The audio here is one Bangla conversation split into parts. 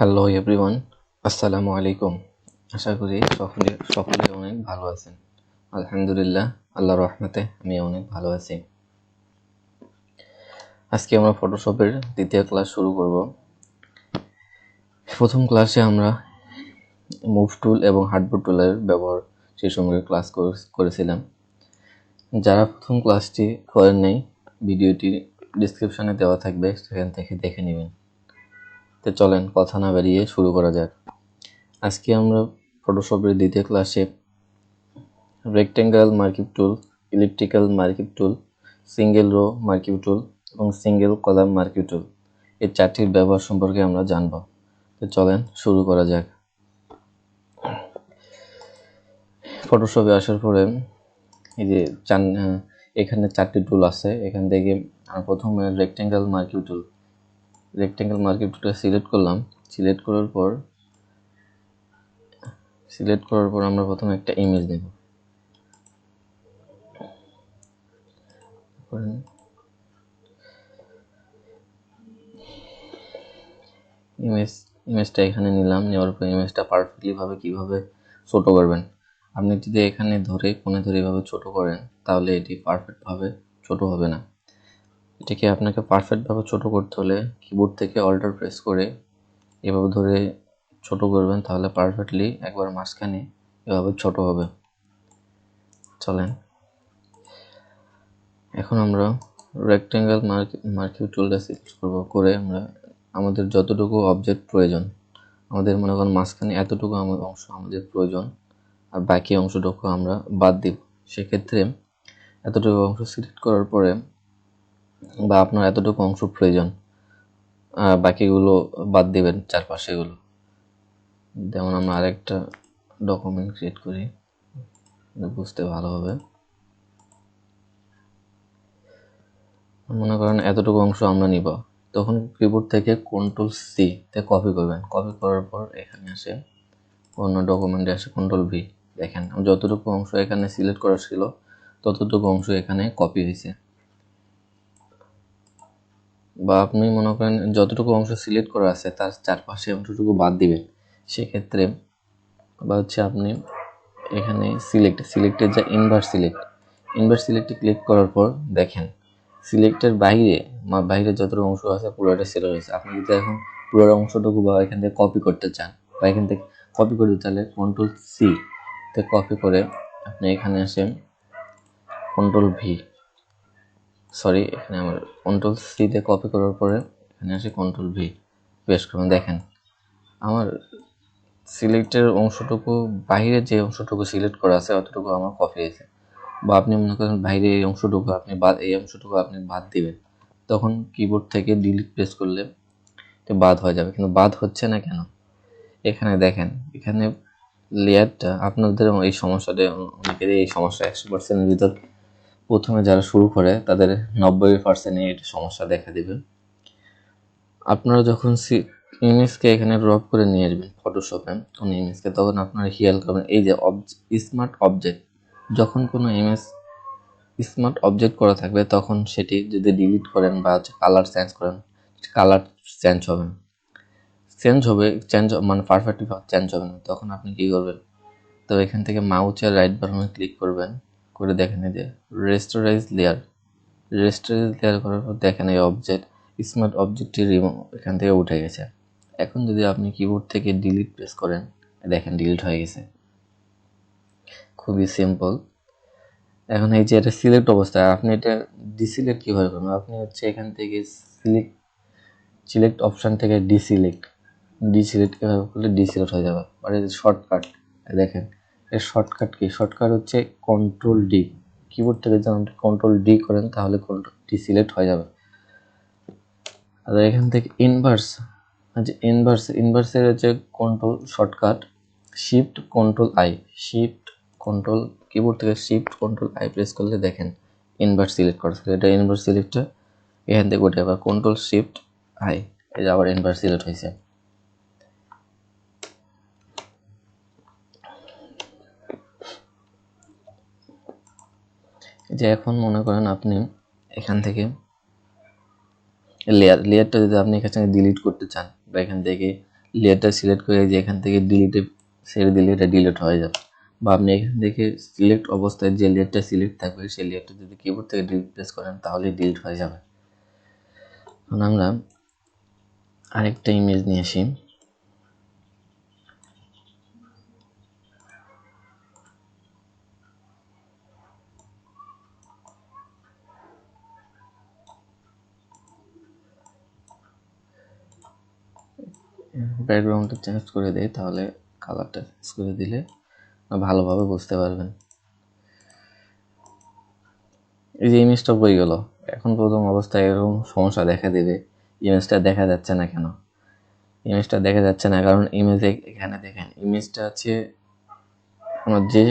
হ্যালো এভরিওয়ান, আসসালামু আলাইকুম। আশা করি সকলে অনেক ভালো আছেন। আলহামদুলিল্লাহ, আল্লাহর রহমতে আমি অনেক ভালো আছি। আজকে আমরা ফটোশপের দ্বিতীয় ক্লাস শুরু করব। প্রথম ক্লাসে আমরা মুভ টুল এবং হার্ডবোর্ড টুলের ব্যবহার সেই সঙ্গে ক্লাস করেছিলাম। যারা প্রথম ক্লাসটি করেন নাই, ভিডিওটি ডিসক্রিপশনে দেওয়া থাকবে, সেখান থেকে দেখে নেবেন। তো চলেন কথা না বাড়িয়ে শুরু করা যাক। আজকে আমরা ফটোশপের দ্বিতীয় ক্লাসে রেক্টেঙ্গেল মার্কিং টুল, ইলিপ্টিক্যাল মার্কিং টুল, সিঙ্গেল রো মার্কিং টুল এবং সিঙ্গেল কলাম মার্কিং টুল এই চারটির ব্যবহার সম্পর্কে আমরা জানব। তো চলেন শুরু করা যাক। ফটোশপে আসার পরে এই যে এখানে চারটি টুল আছে। এখান থেকে প্রথমে রেক্টেঙ্গেল মার্কিং টুলটা সিলেক্ট করলাম। সিলেক্ট করার পর আমরা প্রথমে একটা ইমেজ নেব। ইমেজটা এখানে নিলাম। নেওয়ার পর ইমেজটা পারফেক্টলি ভাবে কিভাবে ছোট করবেন। আপনি যদি এখানে কোণে ধরে এভাবে ছোট করেন, তাহলে এটি পারফেক্ট ভাবে ছোট হবে না। এটাকে আপনাকে পারফেক্ট ভাবে ছোট করতে হলে কিবোর্ড থেকে অল্টার প্রেস করে এভাবে ধরে ছোট করবেন, তাহলে পারফেক্টলি একবার মাঝখানে এভাবে ছোট হবে। চলেন এখন আমরা রেক্টেঙ্গেল মার্কিং টুলটা সিলেক্ট করে আমরা আমাদের যতটুকু অবজেক্ট প্রয়োজন, আমাদের মনে করেন মাঝখানে এতটুকু অংশ আমাদের প্রয়োজন আর বাকি অংশটুকু আমরা বাদ দিব। সেক্ষেত্রে এতটুকু অংশ সিলেক্ট করার পরে বা আপনার এতটুকু অংশ প্রয়োজন, বাকিগুলো বাদ দিবেন চারপাশেগুলো। যেমন আমরা আরেকটা ডকুমেন্ট ক্রিয়েট করি, বুঝতে ভালো হবে। মনে করেন এতটুকু অংশ আমরা নিব, তখন কিবোর্ড থেকে কন্ট্রোল সি তে কপি করবেন। কপি করার পর এখানে আসে অন্য ডকুমেন্টে আসে কন্ট্রোল ভি। দেখেন যতটুকু অংশ এখানে সিলেক্ট করা ছিল ততটুকু অংশ এখানে কপি হয়েছে। বা আপনি মনে করেন যতটুকু অংশ সিলেক্ট করা আছে তার চারপাশে অংশটুকু বাদ দিবেন। সেক্ষেত্রে বা আপনি এখানে সিলেক্টের যে ইনভার্স সিলেক্টে ক্লিক করার পর দেখেন সিলেক্টের বাইরে যতটুকু অংশ আছে পুরোটা সিলেক্ট হয়েছে। আপনি যদি এখন পুরো অংশটুকু বা এখান থেকে কপি করতে চান বা এখান থেকে কপি করতে চাইলে কন্ট্রোল সি তে কপি করে আপনি এখানে আসেন এখানে আমার কন্ট্রোল সি তে কপি করার পরে এখানে আসে কন্ট্রোল ভি পেস্ট করুন। দেখেন আমার সিলেক্টের অংশটুকু বাইরে যে অংশটুকু সিলেক্ট করা আছে অতটুকু আমার কপি হয়েছে। বা আপনি মনে করেন বাইরে এই অংশটুকু আপনি বাদ দিবেন, তখন কিবোর্ড থেকে ডিলিট প্রেস করলে বাদ হয়ে যাবে। কিন্তু বাদ হচ্ছে না কেন? এখানে দেখেন, এখানে লেয়ারটা আপনাদের এই সমস্যাটা, অনেকেরই এই সমস্যা 100%-এর ভিতর প্রথমে যারা শুরু করে তাদের 90% এটা সমস্যা দেখা দিবে। আপনারা যখন ইমেজকে এখানে ড্রপ করে নিয়ে আসবেন ফটোশপে কোনো ইমেজকে, তখন আপনারা খেয়াল করবেন এই যে স্মার্ট অবজেক্ট, যখন কোনো ইমেজ স্মার্ট অবজেক্ট করা থাকবে তখন সেটি যদি ডিলিট করেন বা কালার চেঞ্জ করেন, কালার চেঞ্জ হবে মানে পারফেক্টলি চেঞ্জ হবে না। তখন আপনি কি করবেন? তো এখান থেকে মাউসের রাইট বাটনে ক্লিক করবেন, করে দেখেন এই যে রেস্টোরাইজ লেয়ার করার পর দেখেন এই স্মার্ট অবজেক্টটি এখান থেকে উঠে গেছে। এখন যদি আপনি কিবোর্ড থেকে ডিলিট প্রেস করেন, দেখেন ডিলিট হয়ে গেছে। খুবই সিম্পল। এখন এই যে এটা সিলেক্ট অবস্থায়, আপনি এটা ডিসিলেক্ট কিভাবে করবেন? আপনি এখান থেকে সিলেক্ট অপশন থেকে ডিসিলেক্ট কিভাবে করলে ডিসিলেক্ট হয়ে যাবে। আর এই যে শর্টকাট, দেখেন এর শর্টকাট কি? শর্টকাট হচ্ছে কন্ট্রোল ডি। কিবোর্ড থেকে যখন কন্ট্রোল ডি করেন তাহলে কন্ট্রোল ডি সিলেক্ট হয়ে যাবে। আর এখান থেকে ইনভার্সের হচ্ছে control shortcut shift control keyboard থেকে শিফট কন্ট্রোল আই প্রেস করলে দেখেন ইনভার্স সিলেক্ট করা থাকে। এটা ইনভার্স সিলেক্টটা এখান থেকে উঠে আবার কন্ট্রোল শিফট আই, এই যে আবার ইনভার্স সিলেক্ট হয়েছে। যে এখন মনে করেন আপনি এখান থেকে লেয়ারটা যদি আপনি এখানে ডিলিট করতে চান বা এখান থেকে লেয়ারটা সিলেক্ট করে যে এখান থেকে ডিলিটে ছেড়ে দিলে এটা ডিলিট হয়ে যাবে। বা আপনি এখান থেকে সিলেক্ট অবস্থায় যে লেয়ারটা সিলেক্ট থাকবে সেই লেয়ারটা যদি কিবোর্ড থেকে ডিলিট প্রেস করেন তাহলে ডিলিট হয়ে যাবে। এখন আমরা আরেকটা ইমেজ নিয়ে আসি। ব্যাকগ্রাউন্ডটা চেঞ্জ করে দেই, তাহলে কালারটা চেঞ্জ করে দিলে ভালোভাবে বুঝতে পারবেন। এই যে ইমেজটা বই গেল, এখন প্রথম অবস্থায় এরকম সমস্যা দেখা দেবে, ইমেজটা দেখা যাচ্ছে না কেন? ইমেজটা দেখা যাচ্ছে না কারণ ইমেজে এখানে দেখেন ইমেজটা আছে, আমার যে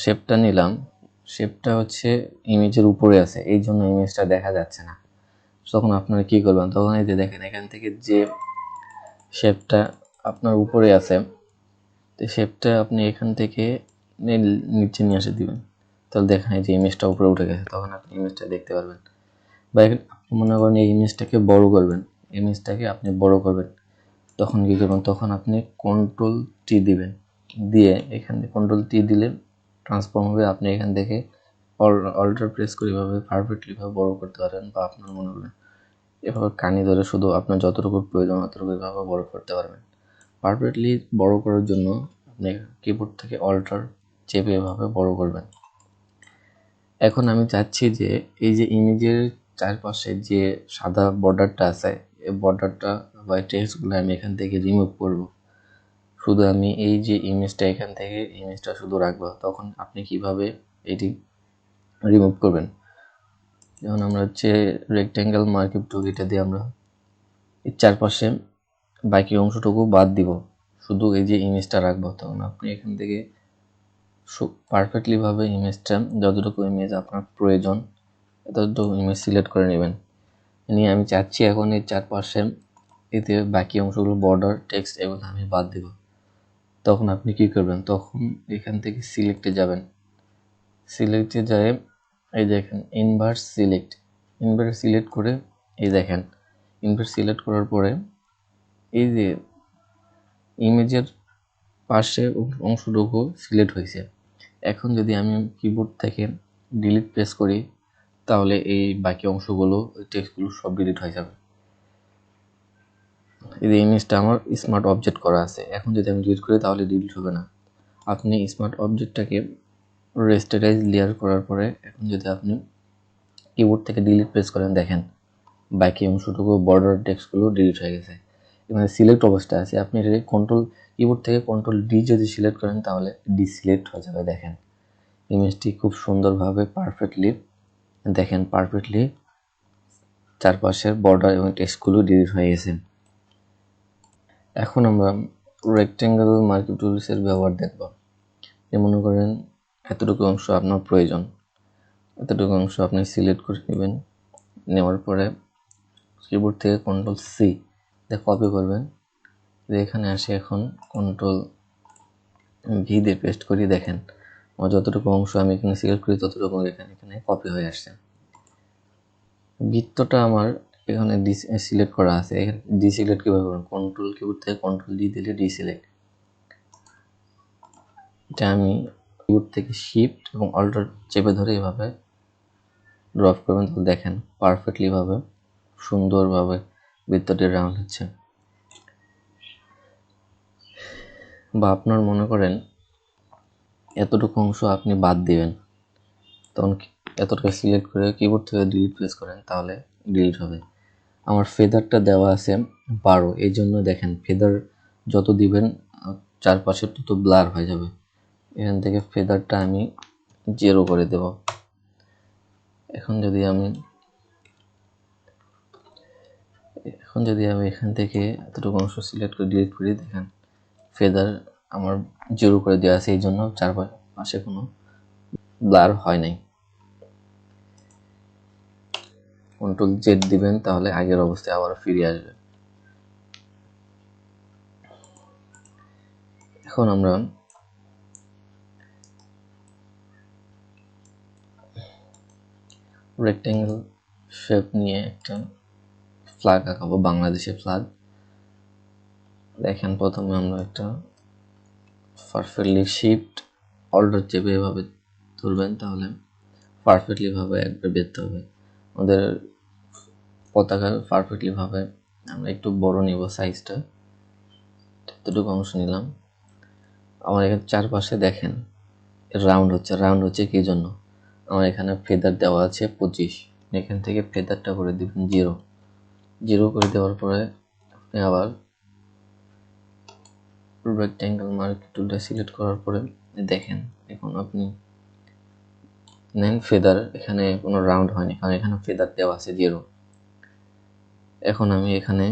শেপটা নিলাম শেপটা হচ্ছে ইমেজের উপরে আছে, এই জন্য ইমেজটা দেখা যাচ্ছে না। তখন আপনারা কি করবেন, তখন এই যে দেখেন এখান থেকে যে শেপটা আপনার উপরে আছে, তো শেপটা আপনি এখান থেকে নিচে নিয়ে এসে দিবেন, তাহলে দেখেন এই যে ইমেজটা উপরে উঠে গেছে, তখন আপনি ইমেজটা দেখতে পারবেন। বা আপনি মনে করেন এই ইমেজটাকে বড় করবেন, ইমেজটাকে আপনি বড় করবেন, তখন কি করবেন, তখন আপনি কন্ট্রোল টি দিবেন, দিয়ে এখান থেকে কন্ট্রোল টি দিলে ট্রান্সফর্ম হবে। আপনি এখান থেকে অল্টার প্রেস করে এভাবে পারফেক্টলি ভাবে বড় করতে পারেন, বা আপনার মনে করেন এভাবে কানি ধরে শুধু আপনার যতটুকু প্রয়োজন ততটুকু এভাবে বড় করতে পারবেন। পারফেক্টলি বড় করার জন্য আপনি কিবোর্ড থেকে অল্টার চেপে এভাবে বড় করবেন। এখন আমি চাচ্ছি যে এই যে ইমেজের চারপাশে যে সাদা বর্ডারটা আছে, এই বর্ডারটা বা টেক্সটগুলো আমি এখান থেকে রিমুভ করব। শুধু আমি এই যে ইমেজটা এখান থেকে ইমেজটা শুধু রাখবো। তখন আপনি কিভাবে এটি রিমুভ করবেন, যেমন আমরা হচ্ছে রেক্ট্যাঙ্গেল মার্কিং টুল, এটা দিয়ে আমরা এর চারপাশে বাকি অংশটুকু বাদ দিব, শুধু এই যে ইমেজটা রাখবো। তখন আপনি এখান থেকে পারফেক্টলি ভাবে ইমেজটা, যতটুকু ইমেজ আপনার প্রয়োজন ততটুকু ইমেজ সিলেক্ট করে নেবেন। নিয়ে আমি চাচ্ছি এখন এই চারপাশে এতে বাকি অংশগুলো বর্ডার টেক্সট এগুলো আমি বাদ দিব। তখন আপনি কি করবেন, তখন এখান থেকে সিলেক্টে যাবেন, সিলেক্টে যায় এই দেখেন ইনভার্স সিলেক্ট করে এই দেখেন ইনভার্স সিলেক্ট করার পরে এই যে ইমেজের পাশে অংশটুকু সিলেক্ট হয়েছে। এখন যদি আমি কিবোর্ড থেকে ডিলিট প্রেস করি তাহলে এই বাকি অংশগুলো টেক্সটগুলো সব ডিলিট হয়ে যাবে। এই যে ইমেজটা আমার স্মার্ট অবজেক্ট করা আছে, এখন যদি আমি ডিলিট করি তাহলে ডিলিট হবে না। আপনি স্মার্ট অবজেক্টটাকে রেস্টারাইজ লেয়ার করার পরে এখন যদি আপনি কিবোর্ড থেকে ডিলিট প্রেস করেন দেখেন বাকি অংশটুকু বর্ডার টেক্সটগুলো ডিলিট হয়ে গেছে। এখানে সিলেক্ট অবস্থায় আছে, আপনি এটাকে কিবোর্ড থেকে কন্ট্রোল ডি যদি সিলেক্ট করেন তাহলে ডিসিলেক্ট হয়ে যাবে। দেখেন ইমেজটি খুব সুন্দরভাবে পারফেক্টলি চারপাশের বর্ডার এবং টেক্সটগুলো ডিলিট হয়ে গেছে। এখন আমরা রেক্ট্যাঙ্গেল মার্কিং টুলসের ব্যবহার দেখব। মনে করেন এতটুকু অংশ আপনার প্রয়োজন, এতটুকু অংশ আপনি সিলেক্ট করে নেবেন, নেওয়ার পরে কিবোর্ড থেকে কন্ট্রোল সি দিয়ে কপি করবেন, এখানে আসে এখন কন্ট্রোল ভি দিয়ে পেস্ট করি। দেখেন আমার যতটুকু অংশ আমি এখানে সিলেক্ট করি ততটুকু এখানে কপি হয়ে আসছে। বৃত্তটা আমার এখানে সিলেক্ট করা আছে, এখানে ডিসিলেক্ট কিভাবে করবেন, কন্ট্রোল কিবোর্ড থেকে কন্ট্রোল ডি দিলে ডিসিলেক্ট। এটা আমি কিবোর্ড থেকে শিফট এবং অল্টার চেপে ধরে এভাবে ড্রপ করবেন, তাহলে দেখেন পারফেক্টলি ভাবে সুন্দরভাবে বৃত্তটি রাউন্ড হচ্ছে। বা আপনার মনে করেন এতটুকু অংশ আপনি বাদ দিবেন, তখন এতটুকু সিলেক্ট করে কিবোর্ড থেকে ডিলিট প্রেস করেন তাহলে ডিলিট হবে। আমার ফেদারটা দেওয়া আছে 12, এই জন্য দেখেন ফেদার যত দিবেন চারপাশে তত ব্লার হয়ে যাবে। এখান থেকে ফেদারটা আমি 0 করে দেব। এখন যদি আমি এখান থেকে এতটুকু অংশ সিলেক্ট করে ডিলিট করি, দেখেন ফেদার আমার 0 করে দেওয়া আছে, এই জন্য চারপাশে কোনো ব্লার হয় নাই। কন্ট্রোল জেড দিবেন তাহলে আগের অবস্থায় আবার ফিরে আসবে। এখন আমরা রেক্ট্যাঙ্গেল শেপ নিয়ে একটা ফ্ল্যাগ আঁকাবো, বাংলাদেশের ফ্ল্যাগ। দেখেন প্রথমে আমরা একটা পারফেক্টলি শিফট অল্টার চেপে এভাবে তুলবেন, তাহলে পারফেক্টলি ভাবে একবার বেরতে হবে। আমাদের পতাকা পারফেক্টলি ভাবে আমরা একটু বড় নিব, সাইজটা এতটুকু অংশ নিলাম। আমার এখানে চারপাশে দেখেন রাউন্ড হচ্ছে কি জন্য, আমার এখানে ফেদার দেওয়া আছে 25, এখান থেকে ফেদারটা করে দিবেন 0 করে দেওয়ার পরে আপনি আবার রেক্ট্যাঙ্গেল মার্ক টুলটা সিলেক্ট করার পরে দেখেন এখন আপনি নেন ফেদার, এখানে কোনো রাউন্ড হয়নি কারণ এখানে ফেদার দেওয়া আছে 0। এখন আমি এখানে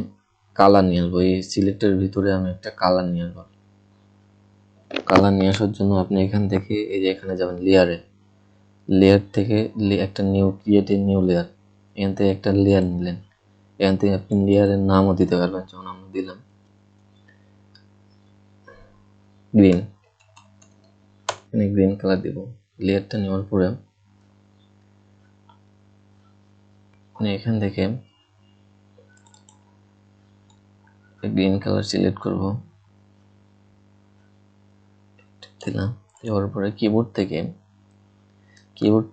কালার নিয়ে আসবো, এই সিলেক্টের ভিতরে আমি একটা কালার নিয়ে আসবো। কালার নিয়ে আসার জন্য আপনি এখান থেকে এই যে এখানে যাবেন লেয়ার থেকে একটা new create a new layer, এখান থেকে একটা লেয়ার নিলেন, এখান থেকে আপনি লেয়ারের নামও দিতে পারবেন, যেমন আমরা দিলাম গ্রিন, এখানে গ্রিন কালার দিব। লেয়ারটা নেওয়ার পরে এখান থেকে গ্রিন কালার সিলেক্ট করব, দিলাম। দেওয়ার পরে কিবোর্ড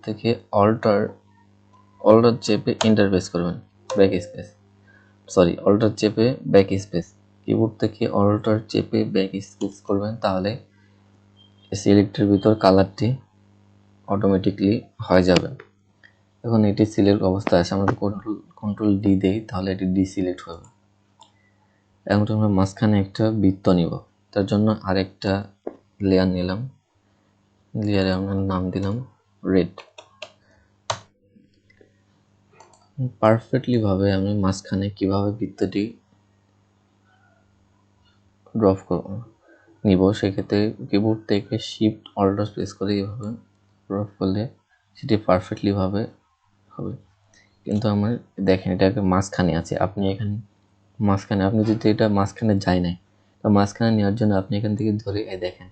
থেকে অল্টার চেপে ইন্টারফেস করবেন, অল্টার চেপে ব্যাক স্পেস, কিবোর্ড থেকে অল্টার চেপে ব্যাক স্পেস করবেন, তাহলে সিলেক্টের ভিতর কালারটি অটোমেটিকলি হয়ে যাবে। এখন এটি সিলেক্ট অবস্থায় আছে, আমরা কন্ট্রোল ডি দেই, তাহলে এটি ডিসিলেক্ট হবে। এখন আমরা মাঝখানে একটা বৃত্ত নিব, তার জন্য আরেকটা লেয়ার নিলাম, লেয়ারে আমরা নাম দিলাম রেড। পারফেক্টলি ভাবে আমি মাঝখানে কিভাবে বৃত্তটি ড্রপ নিব, সেক্ষেত্রে কিবোর্ড থেকে শিফট অল্টার প্রেস করে এইভাবে ড্রপ করলে সেটি পারফেক্টলি ভাবে হবে। কিন্তু আমার দেখেন এটা মাঝখানে আছে, আপনি এখানে মাঝখানে, আপনি যদি এটা মাঝখানে যায় নাই, তো মাঝখানে নেওয়ার জন্য আপনি এখান থেকে ধরে দেখেন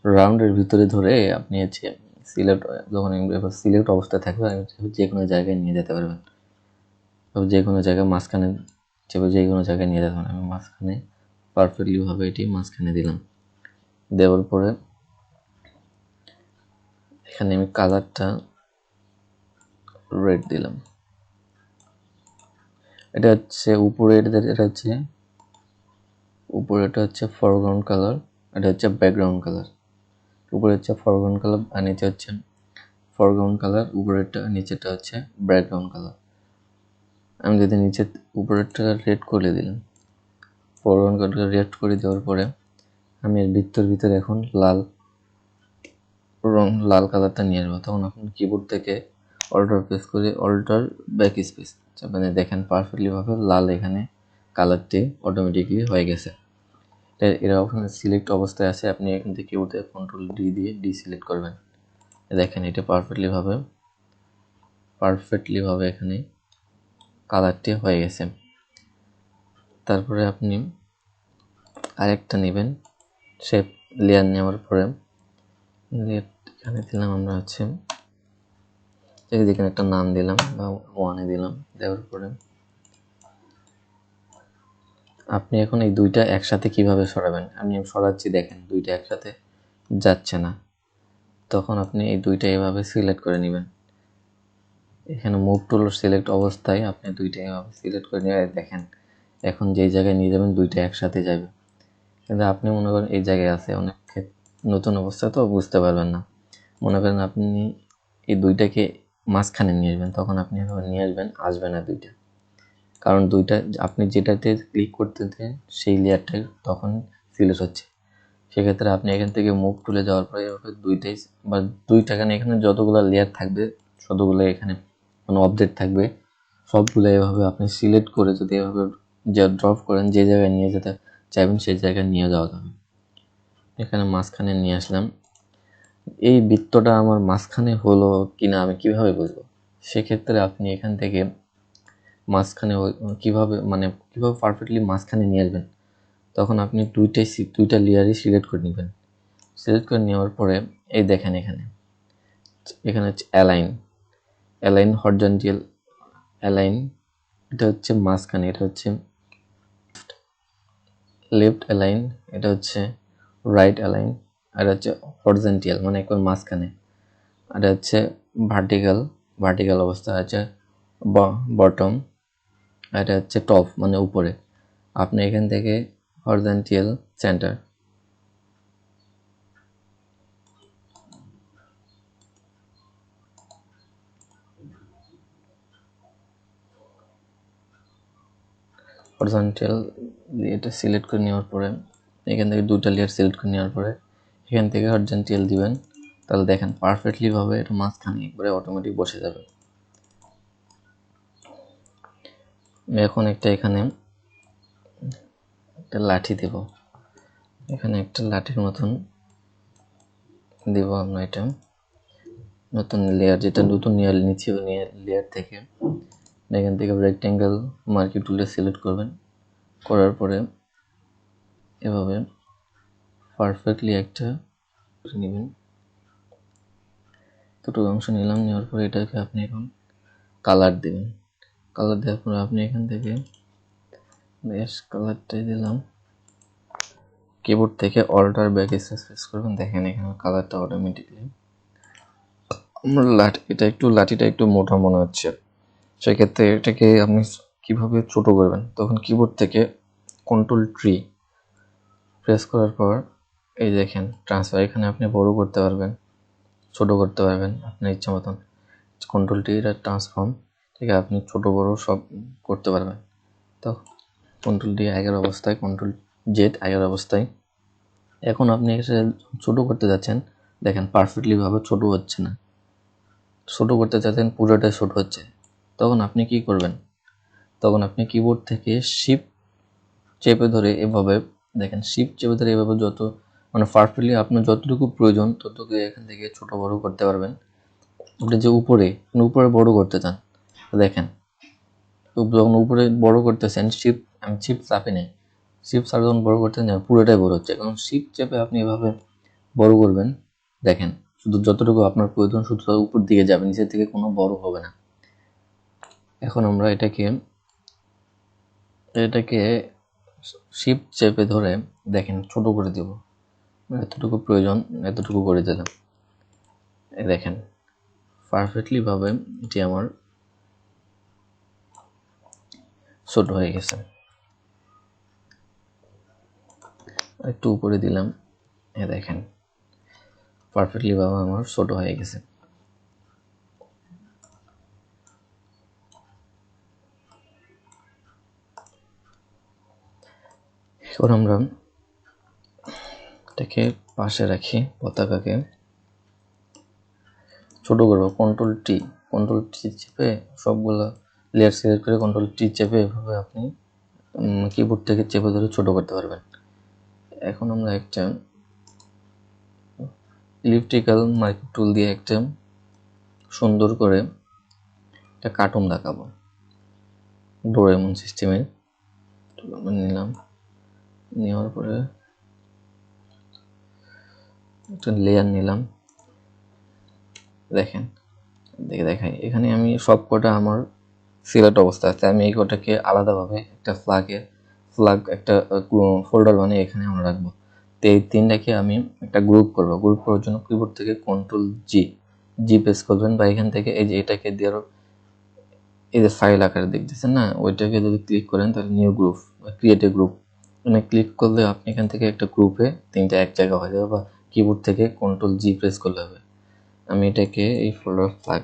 রাউন্ডের ভিতরে ধরে আপনি হচ্ছে সিলেক্ট, যখন সিলেক্ট অবস্থায় থাকবে যে কোনো জায়গায় নিয়ে যেতে পারবেন, যে কোনো জায়গায় মাঝখানে যে কোনো জায়গায় নিয়ে যেতে পারবেন। আমি মাঝখানে পারফেক্টলি ভাবে এটি মাঝখানে দিলাম, দেওয়ার পরে এখানে আমি কালারটা রেড দিলাম। এটা হচ্ছে উপরেটা হচ্ছে ফরগ্রাউন্ড কালার, এটা হচ্ছে ব্যাকগ্রাউন্ড কালার। উপরে হচ্ছে ফরগ্রাউন্ড কালার আর নিচে হচ্ছে ফরগ্রাউন্ড কালার, উপরেরটা নিচেটা হচ্ছে ব্যাকগ্রাউন্ড কালার। আমি যদি উপরেরটা রেড করে দিলাম, ফরগ্রাউন্ড কালারটা রেড করে দেওয়ার পরে আমি এর ভিতরে এখন লাল কালারটা নিয়ে আসবো। তখন আপনি কিবোর্ড থেকে অল্টার প্রেস করে অল্টার ব্যাক স্পেস মানে দেখেন পারফেক্টলি ভাবে লাল এখানে কালারটি অটোমেটিকলি হয়ে গেছে। এরা ওখানে সিলেক্ট অবস্থায় আছে, আপনি এখান থেকে কিবোর্ড থেকে কন্ট্রোল ডি দিয়ে ডিসিলেক্ট করবেন। দেখেন এটা পারফেক্টলি ভাবে এখানে কালারটি হয়ে গেছে। তারপরে আপনি আরেকটা নেবেন, শেপ লেয়ার নেওয়ার পরে এখানে দিলাম আমরা হচ্ছে এখানে একটা নাম দিলাম বা 1 দিলাম, দেওয়ার পরে আপনি এখন এই দুইটা একসাথে কিভাবে সরাবেন, আমি সরাচ্ছি, দেখেন দুইটা একসাথে যাচ্ছে না, তখন আপনি এই দুইটা এভাবে সিলেক্ট করে নেবেন। এখানে মুভ টুল সিলেক্ট অবস্থায় আপনি দুইটা এভাবে সিলেক্ট করে নিয়ে দেখেন এখন যেই জায়গায় নিয়ে যাবেন দুইটা একসাথে যাবে। কিন্তু আপনি মনে করেন এই জায়গায় আছে, অনেক নতুন অবস্থা তো বুঝতে পারবেন না, মনে করেন আপনি এই দুইটাকে মাঝখানে নিয়ে আসবেন, তখন আপনি এভাবে নিয়ে আসবে না দুইটা, কারণ দুইটা আপনি যেটাতে ক্লিক করতেছেন সেই লেয়ারটাই তখন সিলেক্ট হচ্ছে। সেক্ষেত্রে আপনি এখান থেকে মুভ টুলে যাওয়ার পরে দুইটাই বা দুইটাখানে এখানে যতগুলো লেয়ার থাকবে ততগুলো এখানে কোনো অবজেক্ট থাকবে সবগুলো এভাবে আপনি সিলেক্ট করে যদি এভাবে ড্রপ করেন, যে জায়গায় নিয়ে যেতে চাইবেন সেই জায়গায় নিয়ে যাওয়া যাবে। এখানে মাঝখানে নিয়ে আসলাম, এই বৃত্তটা আমার মাঝখানে হলো কিনা আমি কিভাবে বুঝবো, সেক্ষেত্রে আপনি এখান থেকে মাঝখানে কিভাবে পারফেক্টলি মাঝখানে নিয়ে আসবেন, তখন আপনি দুইটা লেয়ারই সিলেক্ট করে নেবেন। সিলেক্ট করে নেওয়ার পরে এই দেখেন এখানে হচ্ছে অ্যালাইন হরিজন্টাল অ্যালাইন, এটা হচ্ছে মাঝখানে, এটা হচ্ছে লেফট অ্যালাইন, এটা হচ্ছে রাইট অ্যালাইন, আর হচ্ছে হরিজন্টাল মানে একবার মাঝখানে, আর হচ্ছে ভার্টিক্যাল, ভার্টিক্যাল অবস্থা আছে বটম, আর এটা হচ্ছে টপ মানে উপরে। আপনি এখান থেকে হরিজন্টাল সেন্টার, হরিজন্টাল এটা সিলেক্ট করে নেওয়ার পরে এখান থেকে দুটো লেয়ার সিলেক্ট করে নেওয়ার পরে এখান থেকে হরিজন্টাল দিবেন, তাহলে দেখেন পারফেক্টলি ভাবে এটা মাঝখানে একবারে অটোমেটিক বসে যাবে। এখন একটা এখানে একটা লাঠি দেব, এখানে একটা লাঠির মতন দেব আমরা, এটা নতুন লেয়ার, যেটা নতুন লেয়ার নিচে লেয়ার থেকে এখান থেকে রেক্টেঙ্গেল মার্কি টুলে সিলেক্ট করবেন, করার পরে এভাবে পারফেক্টলি একটা নেবেন, দুটো অংশ নিলাম, নেওয়ার পরে এটাকে আপনি এখন কালার দেবেন, কালার দেওয়ার পরে আপনি এখান থেকে বেশ কালারটাই দিলাম, কিবোর্ড থেকে অল্টার ব্যাক প্রেস করবেন, দেখেন এখানে কালারটা অটোমেটিকলি আমার লাঠিটা একটু মোটা মনে হচ্ছে, সেক্ষেত্রে এটাকে আপনি কিভাবে ছোট করবেন, তখন কিবোর্ড থেকে কন্ট্রোল ট্রি প্রেস করার পর এই দেখেন ট্রান্সফার, এখানে আপনি বড় করতে পারবেন, ছোট করতে পারবেন আপনার ইচ্ছা মতন, কন্ট্রোল টি এটা ট্রান্সফর্ম, ঠিক আছে, আপনি ছোট বড় সব করতে পারবেন। তো কন্ট্রোল ডি আগের অবস্থায়, কন্ট্রোল জেড আগের অবস্থায়। এখন আপনি এসে ছোট করতে যাচ্ছেন, দেখেন পারফেক্টলি ভাবে ছোট হচ্ছে না, ছোট করতে চাচ্ছেন পুরোটাই ছোট হচ্ছে, তখন আপনি কি করবেন, তখন আপনি কিবোর্ড থেকে শিফট চেপে ধরে এভাবে, দেখেন শিফট চেপে ধরে এভাবে যত মানে পারফেক্টলি আপনার যতটুকু প্রয়োজন ততটুকু এখান থেকে ছোট বড় করতে পারবেন। আপনি যে উপরে বড় করতে চান, দেখেন যখন উপরে বড় করতেছেন আমি শিফট চাপে নেই, শিফট চাপে যখন বড় করতেছেন পুরোটাই বড় হচ্ছে, কারণ শিফট চেপে আপনি এভাবে বড় করবেন, দেখেন শুধু যতটুকু আপনার প্রয়োজন শুধু উপর দিকে যাবে, নিচের থেকে কোনো বড় হবে না। এখন আমরা এটাকে শিফট চেপে ধরে দেখেন ছোট করে দিব, এতটুকু প্রয়োজন এতটুকু করে দিলাম, দেখেন পারফেক্টলি ভাবে এটি আমার ছোট হয়ে গেছে। একটু উপরে দিলাম, দেখেন পারফেক্টলি ভাবে আমার ছোট হয়ে গেছে। এখন আমরা এটাকে পাশে রাখি, পতাকাকে ছোট করবো, কন্ট্রোল টি চেপে সবগুলো লেয়ার সিলেক্ট করে কন্ট্রোল টি চেপে এভাবে আপনি কিবোর্ড থেকে চেপে ধরে ছোট করতে পারবেন। এখন আমরা একটা ইলেকট্রিক্যাল মার্কিং টুল দিয়ে একটা সুন্দর করে একটা কার্টুন দেখাবো, ডোরেমন সিস্টেমের আমরা নিলাম, নেওয়ার পরে একটা লেয়ার নিলাম, দেখেন দেখাই এখানে আমি সব কটা আমার সিলেক্ট অবস্থা আছে, আমি এই কটাকে আলাদাভাবে একটা ফ্ল্যাগ একটা ফোল্ডার বানিয়ে এখানে আমরা রাখবো। তো এই তিনটাকে আমি একটা গ্রুপ করবো, গ্রুপ করার জন্য কিবোর্ড থেকে কন্ট্রোল জি প্রেস করবেন, বা এখান থেকে এই যে এটাকে দিয়ে এই যে ফাইল আকারে দেখতেছেন না, ওইটাকে যদি ক্লিক করেন তাহলে নিউ গ্রুপ বা ক্রিয়েট এ গ্রুপ, মানে ক্লিক করলে আপনি এখান থেকে একটা গ্রুপে তিনটা এক জায়গা হয়ে যাবে, বা কিবোর্ড থেকে কন্ট্রোল জি প্রেস করলে হবে। আমি এটাকে এই ফোল্ডার ফ্ল্যাগ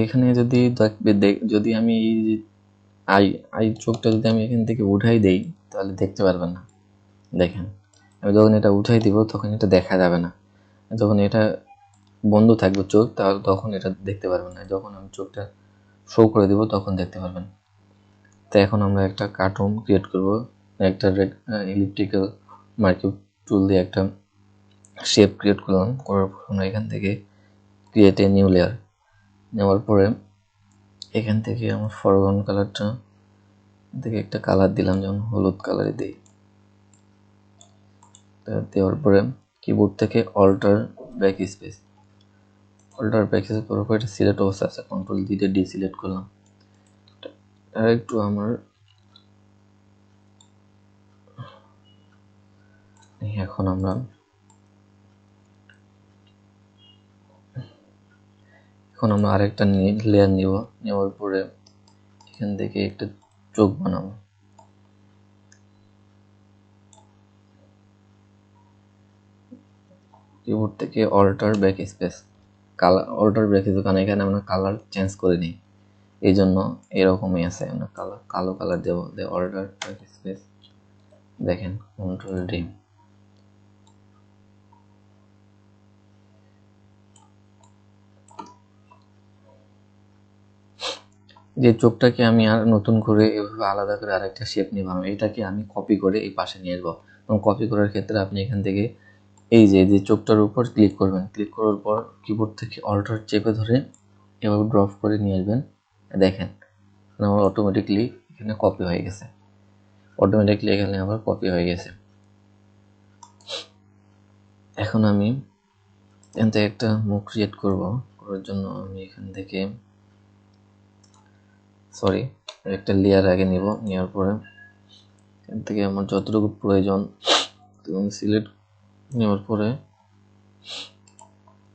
এখানে যদি আমি আই আই চোখটা যদি আমি এখান থেকে উঠাই দেই তাহলে দেখতে পারবেন না, দেখেন আমি যখন এটা উঠাই দিব তখন এটা দেখা যাবে না, যখন এটা বন্ধ থাকবে চোখ তাহলে তখন এটা দেখতে পারবেন না, যখন আমি চোখটা শো করে দিব তখন দেখতে পারবেন। তো এখন আমরা একটা কার্টুন ক্রিয়েট করব, একটা ইলেকট্রিক্যাল মার্কিং টুল দিয়ে একটা শেপ ক্রিয়েট করলাম, করার পর আমরা এখান থেকে ক্রিয়েট এ নিউ লেয়ার নেওয়ার পরে এখান থেকে আমার ফরগ্রাউন্ড কালারটা থেকে একটা কালার দিলাম, যেমন হলুদ কালারে দিই, দেওয়ার পরে কিবোর্ড থেকে অল্টার ব্যাক স্পেস করার পর এটা সিলেক্ট অবস্থা আছে, কন্ট্রোল দিয়ে ডি সিলেক্ট করলাম, আর একটু আমার এখন আমরা আরেকটা লেয়ার নিব, নেওয়ার পরে এখান থেকে একটা চোখ বানাবো। কিবোর্ড থেকে alt backspace, alt backspace, কারণ এখানে আমরা কালার চেঞ্জ করে নিই, এই জন্য এরকমই আছে। আমরা কালো কালার দেবো, অল্টার ব্যাক স্পেস, দেখেন কন্ট্রোল ডি। যে চোখটাকে আমি আর নতুন করে এভাবে আলাদা করে আরেকটা শেপ নিয়ে বানাবো, এটাকে আমি কপি করে এই পাশে নিয়ে আসবো। এবং কপি করার ক্ষেত্রে আপনি এখান থেকে এই যে চোখটার উপর ক্লিক করবেন, ক্লিক করার পর কিবোর্ড থেকে অল্টার চেপে ধরে এভাবে ড্রপ করে নিয়ে আসবেন। দেখেন আমার অটোমেটিকলি এখানে কপি হয়ে গেছে, এখানে আবার কপি হয়ে গেছে। এখন আমি এখান থেকে একটা মুখ ক্রিয়েট করার জন্য আমি এখান থেকে একটা লেয়ার আগে নিব, নেওয়ার পরে এখান থেকে আমার যতটুকু প্রয়োজন এবং সিলেক্ট নেওয়ার পরে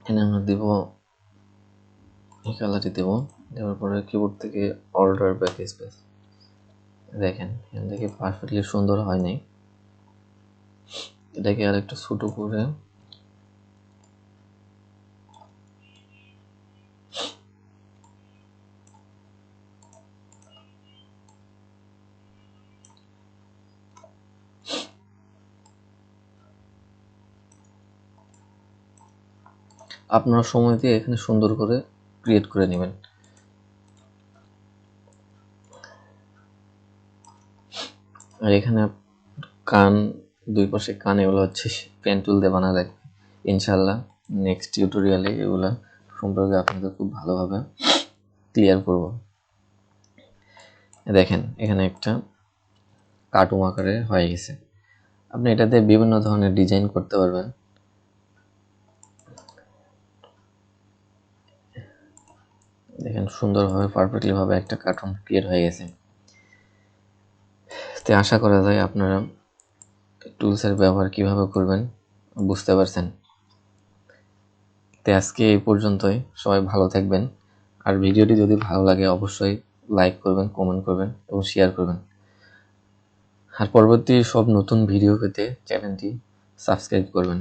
এখানে আমরা দিব এই কালারটি দেবো। দেওয়ার পরে কিবোর্ড থেকে অল্টার ব্যাক স্পেস, দেখেন এখান থেকে পারফেক্টলি সুন্দর হয় নাই, এটাকে আর একটু ছোট করে আপনারা সময় দিয়ে এখানে সুন্দর করে ক্রিয়েট করে নেবেন। আর এখানে কান, দুই পাশে কান, এগুলো হচ্ছে পেন টুল দিয়ে বানা লাগবে। ইনশাল্লাহ নেক্সট টিউটোরিয়ালে এগুলো সম্পর্কে আপনাদের খুব ভালোভাবে ক্লিয়ার করব। দেখেন এখানে একটা কার্টুন আকারে হয়ে গেছে। আপনি এটাতে বিভিন্ন ধরনের ডিজাইন করতে পারবেন। দেখেন সুন্দরভাবে পারফেক্টলি ভাবে একটা কার্টুন ক্রিয়েট হয়ে গেছে। তো আশা করা যায় আপনারা টুলসের ব্যবহার কিভাবে করবেন বুঝতে পারছেন। তো আজকে এই পর্যন্তই, সবাই ভালো থাকবেন। আর ভিডিওটি যদি ভালো লাগে অবশ্যই লাইক করবেন, কমেন্ট করবেন এবং শেয়ার করবেন। আর পরবর্তী সব নতুন ভিডিও পেতে চ্যানেলটি সাবস্ক্রাইব করবেন।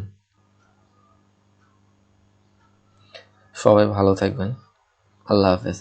সবাই ভালো থাকবেন। আল্লাহ হাফেজ।